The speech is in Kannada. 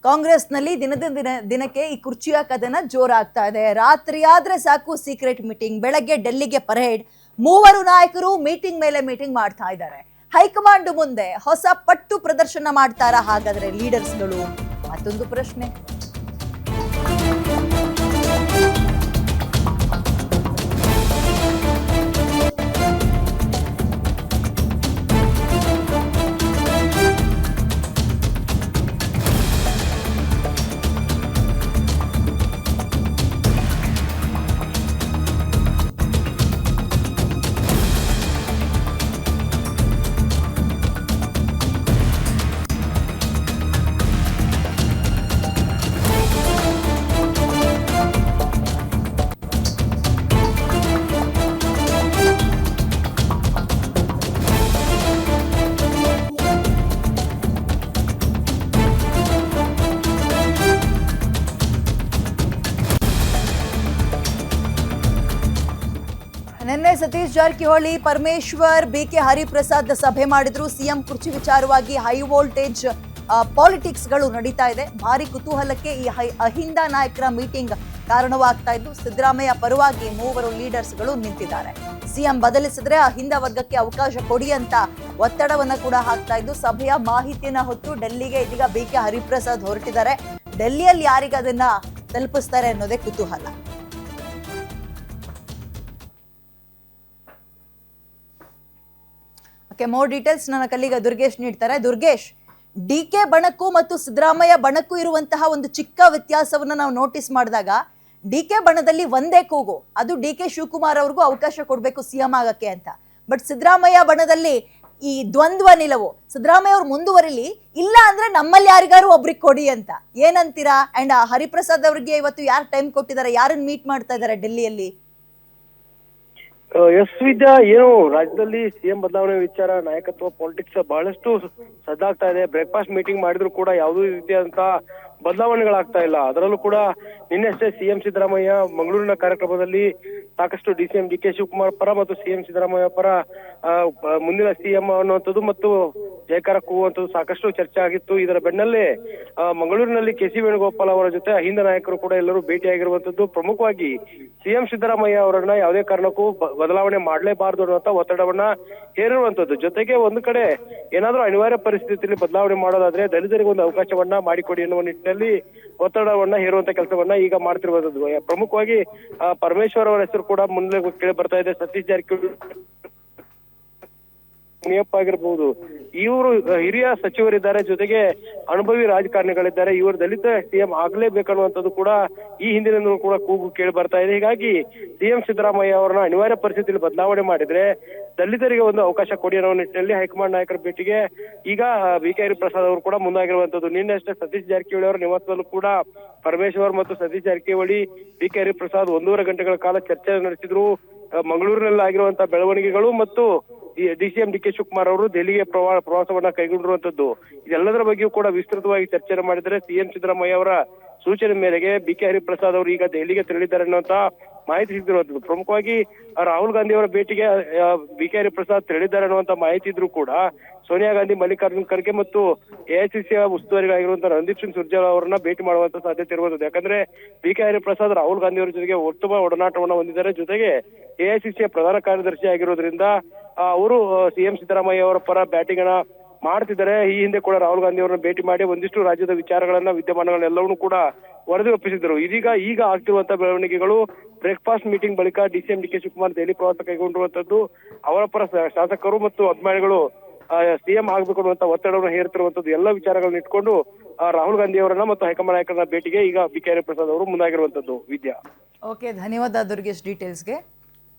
ಕಾಂಗ್ರೆಸ್ನಲ್ಲಿ ದಿನಕ್ಕೆ ಈ ಕುರ್ಚಿಯ ಕದನ ಜೋರಾಗ್ತಾ ಇದೆ. ರಾತ್ರಿ ಆದ್ರೆ ಸಾಕು ಸೀಕ್ರೆಟ್ ಮೀಟಿಂಗ್, ಬೆಳಗ್ಗೆ ಡೆಲ್ಲಿಗೆ ಪರೇಡ್. ಮೂವರು ನಾಯಕರು ಮೀಟಿಂಗ್ ಮೇಲೆ ಮೀಟಿಂಗ್ ಮಾಡ್ತಾ ಇದ್ದಾರೆ. ಹೈಕಮಾಂಡ್ ಮುಂದೆ ಹೊಸ ಪಟ್ಟು ಪ್ರದರ್ಶನ ಮಾಡ್ತಾರಾ ಹಾಗಾದ್ರೆ ಲೀಡರ್ಸ್ಗಳು? ಮತ್ತೊಂದು ಪ್ರಶ್ನೆ. ನಿನ್ನೆ ಸತೀಶ್ ಜಾರಕಿಹೊಳಿ, ಪರಮೇಶ್ವರ್, ಬಿಕೆ ಹರಿಪ್ರಸಾದ್ ಸಭೆ ಮಾಡಿದ್ರು. ಸಿಎಂ ಕುರ್ಚಿ ವಿಚಾರವಾಗಿ ಹೈ ವೋಲ್ಟೇಜ್ ಪಾಲಿಟಿಕ್ಸ್ಗಳು ನಡೀತಾ ಇದೆ. ಭಾರಿ ಕುತೂಹಲಕ್ಕೆ ಈ ಅಹಿಂದ ನಾಯಕರ ಮೀಟಿಂಗ್ ಕಾರಣವಾಗ್ತಾ ಇದ್ದು, ಸಿದ್ದರಾಮಯ್ಯ ಪರವಾಗಿ ಮೂವರು ಲೀಡರ್ಸ್ಗಳು ನಿಂತಿದ್ದಾರೆ. ಸಿಎಂ ಬದಲಿಸಿದ್ರೆ ಅಹಿಂದ ವರ್ಗಕ್ಕೆ ಅವಕಾಶ ಕೊಡಿ ಅಂತ ಒತ್ತಡವನ್ನ ಕೂಡ ಹಾಕ್ತಾ ಇದ್ದು, ಸಭೆಯ ಮಾಹಿತಿಯನ್ನ ಹೊತ್ತು ಡೆಲ್ಲಿಗೆ ಇದೀಗ ಬಿಕೆ ಹರಿಪ್ರಸಾದ್ ಹೊರಟಿದ್ದಾರೆ. ಡೆಲ್ಲಿಯಲ್ಲಿ ಯಾರಿಗೆ ಅದನ್ನ ತಲುಪಿಸ್ತಾರೆ ಅನ್ನೋದೇ ಕುತೂಹಲ. ಮೋರ್ ಡೀಟೇಲ್ಸ್ ನನ್ನ ಕಲ್ಲಿಗ ದುರ್ಗೇಶ್ ನೀಡ್ತಾರೆ. ದುರ್ಗೇಶ್, ಡಿಕೆ ಬಣಕ್ಕೂ ಮತ್ತು ಸಿದ್ದರಾಮಯ್ಯ ಬಣಕ್ಕೂ ಇರುವಂತಹ ಒಂದು ಚಿಕ್ಕ ವ್ಯತ್ಯಾಸವನ್ನ ನಾವು ನೋಟಿಸ್ ಮಾಡಿದಾಗ, ಡಿಕೆ ಬಣದಲ್ಲಿ ಒಂದೇ ಕೂಗು, ಅದು ಡಿಕೆ ಶಿವಕುಮಾರ್ ಅವ್ರಿಗೂ ಅವಕಾಶ ಕೊಡಬೇಕು ಸಿಎಂ ಆಗಕ್ಕೆ ಅಂತ. ಬಟ್ ಸಿದ್ದರಾಮಯ್ಯ ಬಣದಲ್ಲಿ ಈ ದ್ವಂದ್ವ ನಿಲುವು, ಸಿದ್ದರಾಮಯ್ಯ ಅವ್ರು ಮುಂದುವರಿಲಿ, ಇಲ್ಲ ಅಂದ್ರೆ ನಮ್ಮಲ್ಲಿ ಯಾರಿಗಾರು ಒಬ್ರಿಗೆ ಕೊಡಿ ಅಂತ. ಏನಂತೀರಾ? ಅಂಡ್ ಹರಿಪ್ರಸಾದ್ ಅವ್ರಿಗೆ ಇವತ್ತು ಯಾರು ಟೈಮ್ ಕೊಟ್ಟಿದ್ದಾರೆ, ಯಾರನ್ನ ಮೀಟ್ ಮಾಡ್ತಾ ಇದ್ದಾರೆ ಡೆಲ್ಲಿಯಲ್ಲಿ? ಎಸ್ ವಿದ್ಯಾ, ಏನು ರಾಜ್ಯದಲ್ಲಿ ಸಿಎಂ ಬದಲಾವಣೆ ವಿಚಾರ, ನಾಯಕತ್ವ, ಪಾಲಿಟಿಕ್ಸ್ ಬಹಳಷ್ಟು ಸದ್ದಾಗ್ತಾ ಇದೆ. ಬ್ರೇಕ್ಫಾಸ್ಟ್ ಮೀಟಿಂಗ್ ಮಾಡಿದ್ರು ಕೂಡ ಯಾವುದೇ ರೀತಿಯಾದಂತಹ ಬದಲಾವಣೆಗಳಾಗ್ತಾ ಇಲ್ಲ. ಅದರಲ್ಲೂ ಕೂಡ ನಿನ್ನೆಷ್ಟೇ ಸಿಎಂ ಸಿದ್ದರಾಮಯ್ಯ ಮಂಗಳೂರಿನ ಕಾರ್ಯಕ್ರಮದಲ್ಲಿ ಸಾಕಷ್ಟು ಡಿಸಿಎಂ ಡಿಕೆ ಶಿವಕುಮಾರ್ ಪರ ಮತ್ತು ಸಿಎಂ ಸಿದ್ದರಾಮಯ್ಯ ಪರ ಮುಂದಿನ ಸಿಎಂ ಅನ್ನುವಂಥದ್ದು ಮತ್ತು ಜಯಕಾರ ಕೂಗುವಂಥದ್ದು ಸಾಕಷ್ಟು ಚರ್ಚೆ ಆಗಿತ್ತು. ಇದರ ಬೆನ್ನಲ್ಲೇ ಮಂಗಳೂರಿನಲ್ಲಿ ಕೆಸಿ ವೇಣುಗೋಪಾಲ್ ಅವರ ಜೊತೆ ಅಹಿಂದ ನಾಯಕರು ಕೂಡ ಎಲ್ಲರೂ ಭೇಟಿಯಾಗಿರುವಂತದ್ದು. ಪ್ರಮುಖವಾಗಿ ಸಿಎಂ ಸಿದ್ದರಾಮಯ್ಯ ಅವರನ್ನ ಯಾವುದೇ ಕಾರಣಕ್ಕೂ ಬದಲಾವಣೆ ಮಾಡಲೇಬಾರದು ಅನ್ನುವಂತ ಒತ್ತಡವನ್ನ ಹೇರಿರುವಂತದ್ದು. ಜೊತೆಗೆ ಒಂದು ಕಡೆ ಏನಾದ್ರೂ ಅನಿವಾರ್ಯ ಪರಿಸ್ಥಿತಿಯಲ್ಲಿ ಬದಲಾವಣೆ ಮಾಡೋದಾದ್ರೆ ದಲಿತರಿಗೆ ಒಂದು ಅವಕಾಶವನ್ನ ಮಾಡಿಕೊಡಿ ಎನ್ನುವ ನಿಟ್ಟಿನಲ್ಲಿ ಒತ್ತಡವನ್ನ ಹೇರುವಂತ ಕೆಲಸವನ್ನ ಈಗ ಮಾಡ್ತಿರುವಂತದ್ದು. ಪ್ರಮುಖವಾಗಿ ಪರಮೇಶ್ವರ್ ಅವರ ಹೆಸರು ಕೂಡ ಮುಂದೆ ಕೇಳಿ ಬರ್ತಾ ಇದೆ. ಸತೀಶ್ ಜಾರಕಿಹೊಳಿ ಮುನಿಯಪ್ಪ ಆಗಿರ್ಬಹುದು, ಇವರು ಹಿರಿಯ ಸಚಿವರಿದ್ದಾರೆ, ಜೊತೆಗೆ ಅನುಭವಿ ರಾಜಕಾರಣಿಗಳಿದ್ದಾರೆ. ಇವರು ದಲಿತ ಸಿಎಂ ಆಗ್ಲೇಬೇಕನ್ನುವಂಥದ್ದು ಕೂಡ ಈ ಹಿಂದಿನಿಂದಲೂ ಕೂಡ ಕೂಗು ಕೇಳಿ ಬರ್ತಾ ಇದೆ. ಹೀಗಾಗಿ ಸಿಎಂ ಸಿದ್ದರಾಮಯ್ಯ ಅವರನ್ನ ಅನಿವಾರ್ಯ ಪರಿಸ್ಥಿತಿಯಲ್ಲಿ ಬದಲಾವಣೆ ಮಾಡಿದ್ರೆ ದಲಿತರಿಗೆ ಒಂದು ಅವಕಾಶ ಕೊಡಿ ಅನ್ನೋ ನಿಟ್ಟಿನಲ್ಲಿ ಹೈಕಮಾಂಡ್ ನಾಯಕರ ಭೇಟಿಗೆ ಈಗ ಬಿಕೆ ಹರಿಪ್ರಸಾದ್ ಅವರು ಕೂಡ ಮುಂದಾಗಿರುವಂತದ್ದು. ನಿನ್ನೆ ಅಷ್ಟೇ ಸತೀಶ್ ಜಾರಕಿಹೊಳಿ ಅವರ ನಿವಾಸದಲ್ಲೂ ಕೂಡ ಪರಮೇಶ್ವರ್ ಮತ್ತು ಸತೀಶ್ ಜಾರಕಿಹೊಳಿ, ಬಿಕೆ ಹರಿಪ್ರಸಾದ್ 1.5 ಗಂಟೆಗಳ ಕಾಲ ಚರ್ಚೆ ನಡೆಸಿದ್ರು. ಮಂಗಳೂರಿನಲ್ಲಿ ಆಗಿರುವಂತಹ ಬೆಳವಣಿಗೆಗಳು ಮತ್ತು ಡಿಸಿಎಂ ಡಿಕೆ ಶಿವಕುಮಾರ್ ಅವರು ದೆಹಲಿಗೆ ಪ್ರವಾಸವನ್ನ ಕೈಗೊಂಡಿರುವಂತದ್ದು, ಇದೆಲ್ಲದರ ಬಗ್ಗೆಯೂ ಕೂಡ ವಿಸ್ತೃತವಾಗಿ ಚರ್ಚೆ ಮಾಡಿದರೆ ಸಿಎಂ ಸಿದ್ದರಾಮಯ್ಯ ಅವರ ಸೂಚನೆ ಮೇರೆಗೆ ಬಿಕೆ ಹರಿಪ್ರಸಾದ್ ಅವರು ಈಗ ದೆಹಲಿಗೆ ತೆರಳಿದ್ದಾರೆ ಅನ್ನುವಂತ ಮಾಹಿತಿ ಸಿಗ್ತಿರುವಂತದ್ದು. ಪ್ರಮುಖವಾಗಿ ರಾಹುಲ್ ಗಾಂಧಿ ಅವರ ಭೇಟಿಗೆ ಬಿಕೆ ಹರಿಪ್ರಸಾದ್ ತೆರಳಿದ್ದಾರೆ ಅನ್ನುವಂತ ಮಾಹಿತಿ ಇದ್ರೂ ಕೂಡ ಸೋನಿಯಾ ಗಾಂಧಿ, ಮಲ್ಲಿಕಾರ್ಜುನ್ ಖರ್ಗೆ ಮತ್ತು ಎಐಸಿಸಿಯ ಉಸ್ತುವಾರಿಗಳಾಗಿರುವಂತಹ ರಣದೀಪ್ ಸಿಂಗ್ ಸುರ್ಜೇವಾಲಾ ಅವರನ್ನ ಭೇಟಿ ಮಾಡುವಂತ ಸಾಧ್ಯತೆ ಇರುವಂತದ್ದು. ಯಾಕಂದ್ರೆ ಬಿಕೆ ಹರಿಪ್ರಸಾದ್ ರಾಹುಲ್ ಗಾಂಧಿ ಅವರ ಜೊತೆಗೆ ಉತ್ತಮ ಒಡನಾಟವನ್ನ ಹೊಂದಿದ್ದಾರೆ. ಜೊತೆಗೆ ಎಐಸಿಸಿಯ ಪ್ರಧಾನ ಕಾರ್ಯದರ್ಶಿ ಆಗಿರೋದ್ರಿಂದ ಅವರು ಸಿಎಂ ಸಿದ್ದರಾಮಯ್ಯ ಅವರ ಪರ ಬ್ಯಾಟಿಂಗ್ ಅನ್ನ ಮಾಡ್ತಿದ್ದಾರೆ. ಈ ಹಿಂದೆ ಕೂಡ ರಾಹುಲ್ ಗಾಂಧಿ ಅವರನ್ನ ಭೇಟಿ ಮಾಡಿ ಒಂದಿಷ್ಟು ರಾಜ್ಯದ ವಿಚಾರಗಳನ್ನ, ವಿದ್ಯಮಾನಗಳನ್ನೆಲ್ಲವನ್ನೂ ಕೂಡ ವರದಿ ಒಪ್ಪಿಸಿದ್ರು. ಈಗ ಆಗ್ತಿರುವಂತಹ ಬೆಳವಣಿಗೆಗಳು, ಬ್ರೇಕ್ಫಾಸ್ಟ್ ಮೀಟಿಂಗ್ ಬಳಿಕ ಡಿಸಿಎಂ ಡಿಕೆ ಶಿವಕುಮಾರ್ ದೆಹಲಿ ಪ್ರವಾಸ ಕೈಗೊಂಡಿರುವಂತದ್ದು, ಅವರ ಪರ ಶಾಸಕರು ಮತ್ತು ಅಭಿಮಾನಿಗಳು ಸಿಎಂ ಆಗ್ಬೇಕು ಅನ್ನುವಂತ ಒತ್ತಡವನ್ನು ಹೇರುತ್ತಿರುವಂತದ್ದು, ಎಲ್ಲ ವಿಚಾರಗಳನ್ನ ಇಟ್ಕೊಂಡು ರಾಹುಲ್ ಗಾಂಧಿ ಅವರನ್ನ ಮತ್ತು ಹೈಕಮಾಂಡ್ ನಾಯಕರ ಭೇಟಿಗೆ ಈಗ ಬಿಕೆ ಹರಿಪ್ರಸಾದ್ ಅವರು ಮುಂದಾಗಿರುವಂತದ್ದು. ವಿದ್ಯಾ, ಓಕೆ, ಧನ್ಯವಾದ ದುರ್ಗೇಶ್ ಡೀಟೇಲ್ಸ್ಗೆ.